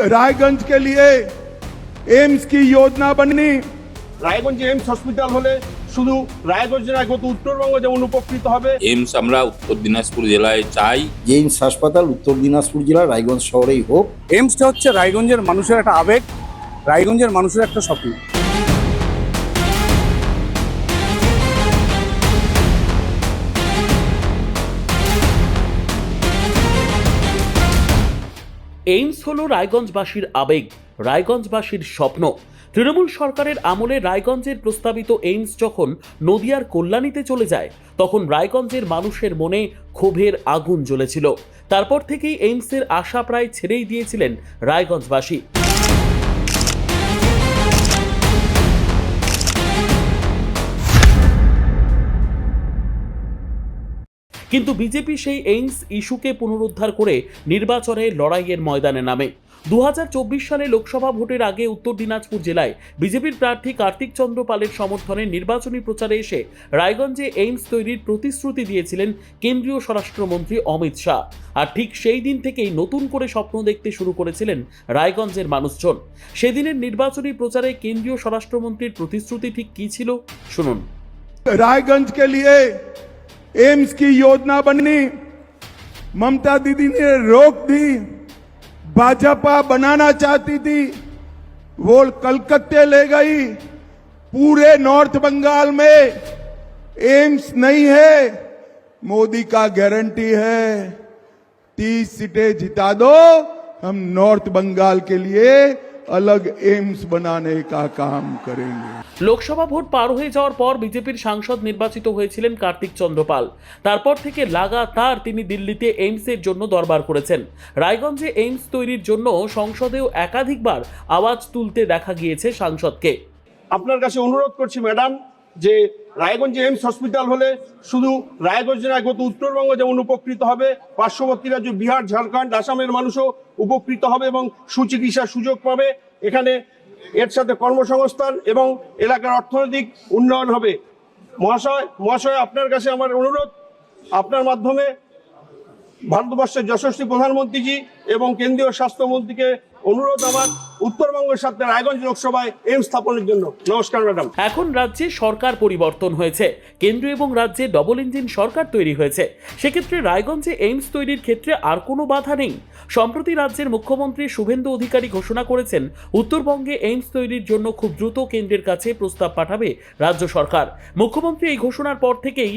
रायगंज के लिए एम्स की योजना बननी। রায়গঞ্জে এইমস হসপিটাল হলে শুধু রায়গঞ্জ নয় গোটা উত্তরবঙ্গ যেমন উপকৃত হবে। এইমস আমরা উত্তর দিনাজপুর জেলায় চাই। এইমস হাসপাতাল উত্তর দিনাজপুর জেলার রায়গঞ্জ শহরেই হোক। এইমসটা হচ্ছে রায়গঞ্জের মানুষের একটা আবেগ, রায়গঞ্জের মানুষের একটা স্বপ্ন। এইমস হলো রায়গঞ্জবাসীর আবেগ, রায়গঞ্জবাসীর স্বপ্ন। তৃণমূল সরকারের আমলে রায়গঞ্জের প্রস্তাবিত এইমস যখন নদিয়ার কল্যাণীতে চলে যায়, তখন রায়গঞ্জের মানুষের মনে ক্ষোভের আগুন জ্বলেছিল। তারপর থেকেই এইমসের আশা প্রায় ছেড়েই দিয়েছিলেন রায়গঞ্জবাসী। কিন্তু বিজেপি সেই এইমস ইস্যুকে পুনরুদ্ধার করে নির্বাচনে লড়াইয়ের ময়দানে নামে। 2024 সালে লোকসভা ভোটের আগে উত্তর দিনাজপুর জেলায় বিজেপির প্রার্থী কার্তিক চন্দ্র পালের সমর্থনে নির্বাচনী প্রচারে এসে রায়গঞ্জে এইমস তৈরির প্রতিশ্রুতি দিয়েছিলেন কেন্দ্রীয় স্বরাষ্ট্রমন্ত্রী অমিত শাহ। আর ঠিক সেই দিন থেকেই নতুন করে স্বপ্ন দেখতে শুরু করেছিলেন রায়গঞ্জের মানুষজন। সেদিনের নির্বাচনী প্রচারে কেন্দ্রীয় স্বরাষ্ট্রমন্ত্রীর প্রতিশ্রুতি ঠিক কী ছিল শুনুন। रायगंज के लिए एम्स की योजना बननी, ममता दीदी ने रोक दी। भाजपा बनाना चाहती थी, वो कलकत्ते ले गई। पूरे नॉर्थ बंगाल में एम्स नहीं है। मोदी का गारंटी है 30 सीटें जिता दो, हम नॉर्थ बंगाल के लिए अलग एम्स बनाने का काम करेंगे। লোকসভা ভোট পার হয়ে যাওয়ার পর বিজেপির সাংসদ নির্বাচিত হয়েছিলেন কার্তিক চন্দ্র পাল। তারপর থেকে লাগাতার তিনি দিল্লিতে এইমসের জন্য দরবার করেছেন। রায়গঞ্জে এইমস তৈরির জন্য সংসদেও একাধিকবার আওয়াজ তুলতে দেখা গিয়েছে সাংসদকে। আপনার কাছে অনুরোধ করছি ম্যাডাম, যে রায়গঞ্জে এইমস হসপিটাল হলে শুধু রায়গঞ্জ নয় গোটা উত্তরবঙ্গ যেমন উপকৃত হবে, পার্শ্ববর্তী রাজ্য বিহার, ঝাড়খণ্ড, আসামের মানুষও উপকৃত হবে এবং সুচিকিৎসার সুযোগ পাবে। এখানে এর সাথে কর্মসংস্থান এবং এলাকার অর্থনৈতিক উন্নয়ন হবে। মহাশয় আপনার কাছে আমার অনুরোধ, আপনার মাধ্যমে ভারতবর্ষের যশস্বী প্রধানমন্ত্রীজি এবং কেন্দ্রীয় স্বাস্থ্যমন্ত্রীকে অনুরোধ আমার, উত্তরবঙ্গের সাথে রায়গঞ্জ লোকসভায় এইমস স্থাপনের জন্য। নমস্কার ম্যাডাম। এখন রাজ্যে সরকার পরিবর্তন হয়েছে, কেন্দ্র এবং রাজ্যে ডবল ইঞ্জিন সরকার তৈরি হয়েছে। সেক্ষেত্রে রায়গঞ্জে এইমস তৈরির ক্ষেত্রে আর কোনো বাধা নেই। সম্প্রতি রাজ্যের মুখ্যমন্ত্রী শুভেন্দু অধিকারী ঘোষণা করেছেন, উত্তরবঙ্গে এইমস তৈরির জন্য খুব দ্রুত কেন্দ্রের কাছে প্রস্তাব পাঠাবে রাজ্য সরকার। মুখ্যমন্ত্রী এই ঘোষণার পর থেকেই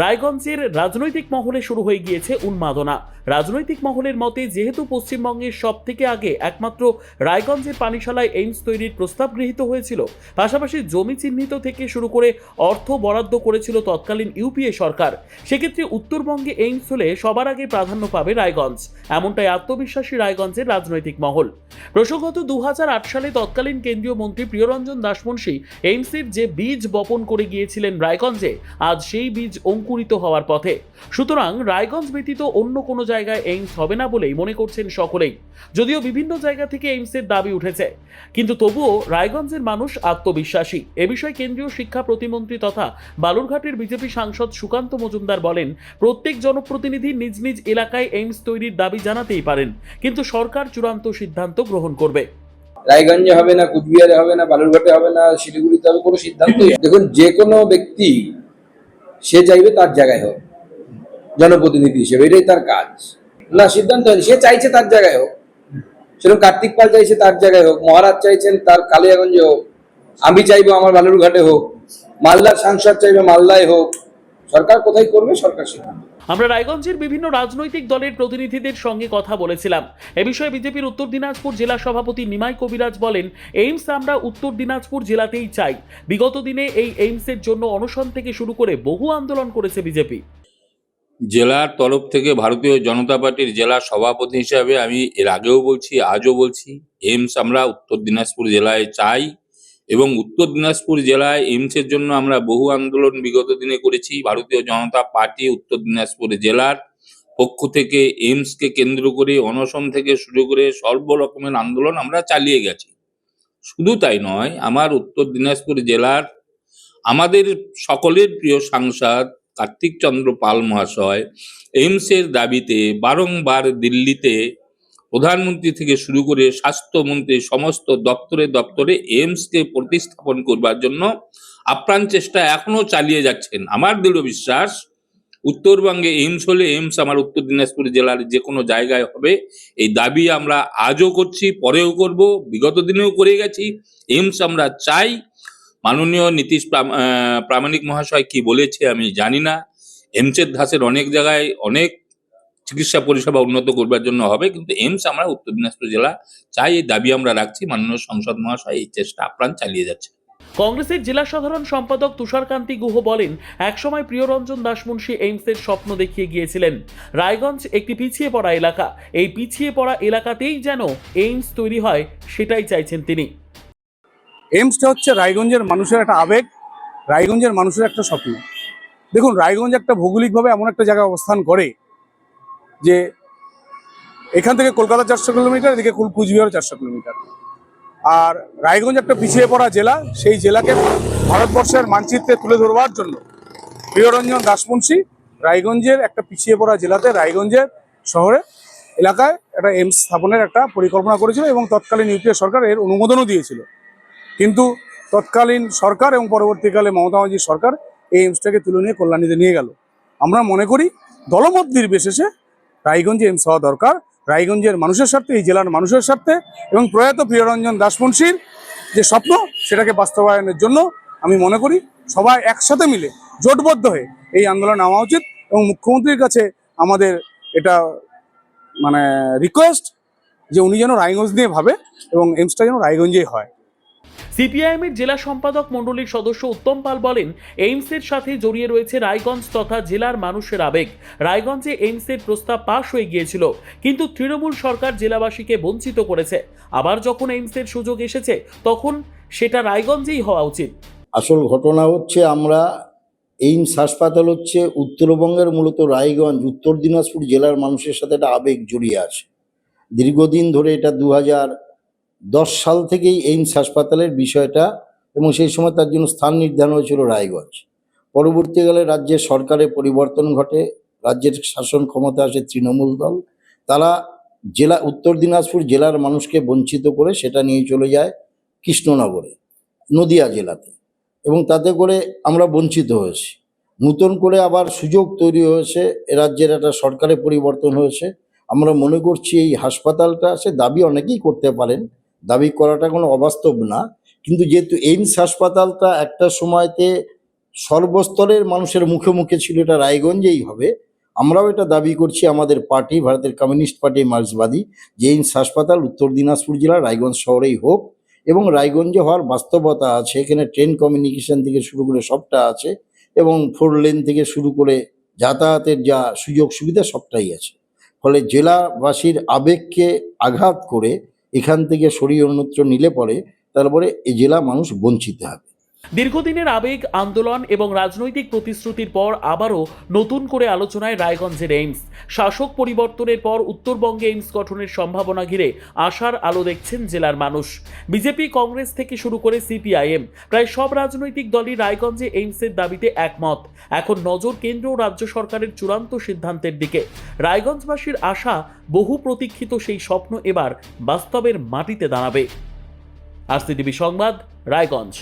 রায়গঞ্জের রাজনৈতিক মহলে শুরু হয়ে গিয়েছে উন্মাদনা। রাজনৈতিক মহলের মতে, যেহেতু পশ্চিমবঙ্গের সব থেকে আগে একমাত্র রায়গঞ্জের পানিশালায় এইমস তৈরির প্রস্তাব গৃহীত হয়েছিল, পাশাপাশি জমি চিহ্নিত থেকে শুরু করে অর্থ বরাদ্দ করেছিল তৎকালীন ইউপিএ সরকার, সেক্ষেত্রে উত্তরবঙ্গে এইমস হলে সবার আগে প্রাধান্য পাবে রায়গঞ্জ, এমনটাই আত্মবিশ্বাসী রায়গঞ্জের রাজনৈতিক মহল। প্রসঙ্গত 2008 সালে তৎকালীন কেন্দ্রীয় মন্ত্রী প্রিয়রঞ্জন দাসমুন্সী এইমসের যে বীজ বপন করে গিয়েছিলেন রায়গঞ্জে, আজ সেই বীজ অঙ্কুরিত হওয়ার পথে। সুতরাং রায়গঞ্জ ব্যতীত অন্য কোনো জায়গায় এইমস হবে না বলেই মনে করছেন সকলেই। যদিও বিভিন্ন জায়গা থেকে এইমসের দাবি উঠেছে, কিন্তু তবুও রায়গঞ্জের মানুষ আত্মবিশ্বাসী। এ বিষয়ে কেন্দ্রীয় শিক্ষা প্রতিমন্ত্রী তথা বালুরঘাটের বিজেপি সাংসদ সুকান্ত মজুমদার বলেন, প্রত্যেক জনপ্রতিনিধি নিজ নিজ এলাকায় এইমস তৈরির দাবি জানাতেই পারেন, কিন্তু সরকার চূড়ান্ত সিদ্ধান্ত গ্রহণ করবে। রায়গঞ্জে হবে না, কুচবিহারে হবে না, বালুরঘাটে হবে না, শিলিগুড়িতে হবে, কোনো সিদ্ধান্তই দেখুন, যে কোনো ব্যক্তি সে চাইবে তার জায়গায় হোক জনপ্রতিনিধি হিসেবে, এটাই তার কাজ। না, সিদ্ধান্ত হয়নি, সে চাইছে তার জায়গায় হোক। সেরকম কার্তিক পাল চাইছে তার জায়গায় হোক, মহারাজ চাইছেন তার কালিয়াগঞ্জে হোক, আমি চাইবো আমার বালুরঘাটে হোক, মালদার সাংসদ চাইবে মালদায় হোক। সরকার কোথায় করবে, সরকার সিদ্ধান্ত। আমরা রায়গঞ্জের বিভিন্ন রাজনৈতিক দলের প্রতিনিধিদের সঙ্গে কথা বলেছিলাম। এ বিষয়ে বিজেপির উত্তর দিনাজপুর জেলা সভাপতি নিমাই কবিরাজ বলেন, এইমস আমরা উত্তর দিনাজপুর জেলাতেই চাই। বিগত দিনে এই এইমসের জন্য অনশন থেকে শুরু করে বহু আন্দোলন করেছে বিজেপি। জেলার তরফ থেকে ভারতীয় জনতা পার্টির জেলা সভাপতি হিসাবে আমি এর আগেও বলছি, আজও বলছি, এইমস আমরা উত্তর দিনাজপুর জেলায় চাই এবং উত্তর দিনাজপুর জেলায় এইমসের জন্য আমরা বহু আন্দোলন বিগত দিনে করেছি। ভারতীয় জনতা পার্টি উত্তর দিনাজপুর জেলার পক্ষ থেকে এইমসকে কেন্দ্র করে অনশন থেকে শুরু করে সর্ব রকমের আন্দোলন আমরা চালিয়ে গেছি। শুধু তাই নয়, আমার উত্তর দিনাজপুর জেলার আমাদের সকলের প্রিয় সাংসদ কার্তিক চন্দ্র পাল মহাশয় এইমসের দাবিতে বারংবার দিল্লিতে প্রধানমন্ত্রী থেকে শুরু করে স্বাস্থ্যমন্ত্রী সমস্ত দপ্তরে দপ্তরে এইমসকে প্রতিস্থাপন করবার জন্য আপ্রাণ চেষ্টা এখনো চালিয়ে যাচ্ছেন। আমার দৃঢ় বিশ্বাস উত্তরবঙ্গে এইমস হলে এইমস আমার উত্তর দিনাজপুর জেলার যে কোনো জায়গায় হবে। এই দাবি আমরা আজও করছি, পরেও করব, বিগত দিনেও করে গেছি। এইমস আমরা চাই। মাননীয় নীতিশ প্রামাণিক মহাশয় কি বলেছে আমি জানি না। এইমসের ধাঁচের অনেক জায়গায় অনেক চিকিৎসা পরিষেবা উন্নত করবার জন্য হবে, কিন্তু এইমস আমরা উত্তর দিনাজপুর জেলা চাই। এই দাবি আমরা রাখছি। মাননীয় সংসদ মহাশয় এই চেষ্টা আপ্রাণ চালিয়ে যাচ্ছে। কংগ্রেসের জেলা সাধারণ সম্পাদক তুষারকান্তি গুহ বলেন, একসময় প্রিয়রঞ্জন দাশমুন্সী এইমসের স্বপ্ন দেখিয়ে গিয়েছিলেন। রায়গঞ্জ একটি পিছিয়ে পড়া এলাকা, এই পিছিয়ে পড়া এলাকাতেই যেন এইমস তৈরি হয় সেটাই চাইছেন তিনি। এইমসটা হচ্ছে রায়গঞ্জের মানুষের একটা আবেগ, রায়গঞ্জের মানুষের একটা স্বপ্ন। দেখুন, রায়গঞ্জ একটা ভৌগোলিকভাবে এমন একটা জায়গায় অবস্থান করে যে এখান থেকে কলকাতা 400 কিলোমিটার, এদিকে কুচবিহারও 400 কিলোমিটার। আর রায়গঞ্জ একটা পিছিয়ে পড়া জেলা, সেই জেলাকে ভারতবর্ষের মানচিত্রে তুলে ধরবার জন্য প্রিয়রঞ্জন দাশমুন্সী রায়গঞ্জের একটা পিছিয়ে পড়া জেলাতে, রায়গঞ্জের শহরে এলাকায় একটা এইমস স্থাপনের একটা পরিকল্পনা করেছিল এবং তৎকালীন ইউপিএ সরকার এর অনুমোদনও দিয়েছিল। কিন্তু তৎকালীন সরকার এবং পরবর্তীকালে মমতা ব্যানার্জির সরকার এই এইমসটাকে তুলে নিয়ে কল্যাণীতে নিয়ে গেল। আমরা মনে করি দলমত নির্বিশেষে রায়গঞ্জে এইমস হওয়া দরকার, রায়গঞ্জের মানুষের স্বার্থে, এই জেলার মানুষের স্বার্থে, এবং প্রয়াত প্রিয়রঞ্জন দাশমুন্সীর যে স্বপ্ন সেটাকে বাস্তবায়নের জন্য আমি মনে করি সবাই একসাথে মিলে জোটবদ্ধ হয়ে এই আন্দোলন নেওয়া উচিত। এবং মুখ্যমন্ত্রীর কাছে আমাদের এটা রিকোয়েস্ট যে উনি যেন রায়গঞ্জ নিয়ে ভাবে এবং এইমসটা যেন রায়গঞ্জেই হয়। সিপিআইএমের জেলা সম্পাদক মণ্ডলীর সদস্য উত্তম পাল বলেন, এইমসের সাথে জড়িয়ে রয়েছে রায়গঞ্জ তথা জেলার মানুষের আবেগ। রায়গঞ্জে এইমসের প্রস্তাব পাশ হয়ে গিয়েছিল, কিন্তু তৃণমূল সরকার জেলাবাসীকে বঞ্চিত করেছে। আবার যখন এইমসের সুযোগ এসেছে তখন সেটা রায়গঞ্জেই হওয়া উচিত। আসল ঘটনা হচ্ছে, আমরা এইমস হাসপাতাল হচ্ছে উত্তরবঙ্গের মূলত রায়গঞ্জ উত্তর দিনাজপুর জেলার মানুষের সাথে একটা আবেগ জড়িয়ে আছে। দীর্ঘদিন ধরে এটা 2010 সাল থেকেই এইমস হাসপাতালের বিষয়টা, এবং সেই সময় তার জন্য স্থান নির্ধারণ হয়েছিল রায়গঞ্জ। পরবর্তীকালে রাজ্যের সরকারের পরিবর্তন ঘটে, রাজ্যের শাসন ক্ষমতা আসে তৃণমূল দল। তারা উত্তর দিনাজপুর জেলার মানুষকে বঞ্চিত করে সেটা নিয়ে চলে যায় কৃষ্ণনগরে, নদিয়া জেলাতে, এবং তাতে করে আমরা বঞ্চিত হয়েছি। নতুন করে আবার সুযোগ তৈরি হয়েছে, এ রাজ্যের একটা সরকারের পরিবর্তন হয়েছে। আমরা মনে করছি এই হাসপাতালটা, সে দাবি অনেকেই করতে পারেন, দাবি করাটা কোনো অবাস্তব না, কিন্তু যেহেতু এইমস হাসপাতালটা একটা সময়তে সর্বস্তরের মানুষের মুখে মুখে ছিল এটা রায়গঞ্জেই হবে, আমরাও এটা দাবি করছি, আমাদের পার্টি ভারতের কমিউনিস্ট পার্টি মার্ক্সবাদী, যে এইমস হাসপাতাল উত্তর দিনাজপুর জেলার রায়গঞ্জ শহরেই হোক। এবং রায়গঞ্জে হওয়ার বাস্তবতা আছে, এখানে ট্রেন কমিউনিকেশন থেকে শুরু করে সবটা আছে, এবং 4 লেন থেকে শুরু করে যাতায়াতের যা সুযোগ সুবিধা সবটাই আছে। ফলে জেলাবাসীর আবেগকে আঘাত করে এখান থেকে সরিয়ে অন্যত্র নিলে পরে তারপরে এই জেলা মানুষ বঞ্চিত হবে। দীর্ঘদিনের আবেগ, আন্দোলন এবং রাজনৈতিক প্রতিশ্রুতির পর আবারও নতুন করে আলোচনায় রায়গঞ্জের এইমস। শাসক পরিবর্তনের পর উত্তরবঙ্গে এইমস গঠনের সম্ভাবনা ঘিরে আশার আলো দেখছেন জেলার মানুষ। বিজেপি, কংগ্রেস থেকে শুরু করে সিপিআইএম, প্রায় সব রাজনৈতিক দলই রায়গঞ্জে এইমসের দাবিতে একমত। এখন নজর কেন্দ্র ও রাজ্য সরকারের চূড়ান্ত সিদ্ধান্তের দিকে। রায়গঞ্জবাসীর আশা, বহু প্রতীক্ষিত সেই স্বপ্ন এবার বাস্তবের মাটিতে দাঁড়াবে। RCTV সংবাদ, রায়গঞ্জ।